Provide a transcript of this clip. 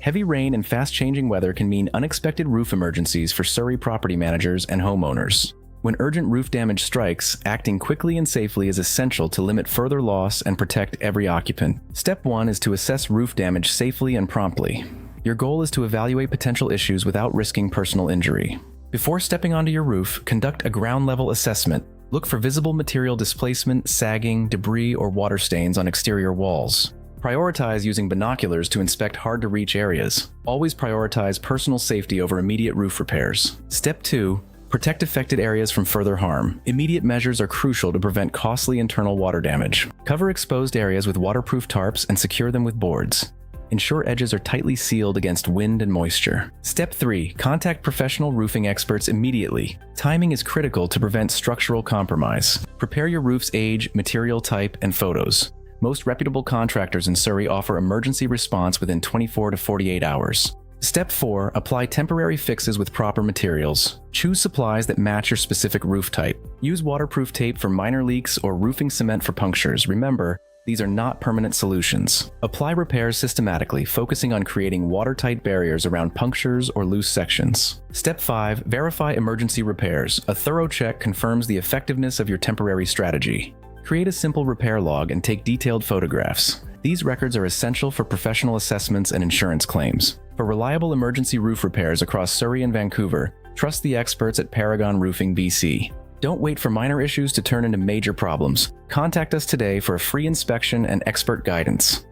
Heavy rain and fast-changing weather can mean unexpected roof emergencies for Surrey property managers and homeowners. When urgent roof damage strikes, acting quickly and safely is essential to limit further loss and protect every occupant. Step 1 is to assess roof damage safely and promptly. Your goal is to evaluate potential issues without risking personal injury. Before stepping onto your roof, conduct a ground-level assessment. Look for visible material displacement, sagging, debris, or water stains on exterior walls. Prioritize using binoculars to inspect hard-to-reach areas. Always prioritize personal safety over immediate roof repairs. Step 2. Protect affected areas from further harm. Immediate measures are crucial to prevent costly internal water damage. Cover exposed areas with waterproof tarps and secure them with boards. Ensure edges are tightly sealed against wind and moisture. Step 3. Contact professional roofing experts immediately. Timing is critical to prevent structural compromise. Prepare your roof's age, material type, and photos. Most reputable contractors in Surrey offer emergency response within 24 to 48 hours. Step 4. Apply temporary fixes with proper materials. Choose supplies that match your specific roof type. Use waterproof tape for minor leaks or roofing cement for punctures. Remember, these are not permanent solutions. Apply repairs systematically, focusing on creating watertight barriers around punctures or loose sections. Step 5. Verify emergency repairs. A thorough check confirms the effectiveness of your temporary strategy. Create a simple repair log and take detailed photographs. These records are essential for professional assessments and insurance claims. For reliable emergency roof repairs across Surrey and Vancouver, trust the experts at Paragon Roofing BC. Don't wait for minor issues to turn into major problems. Contact us today for a free inspection and expert guidance.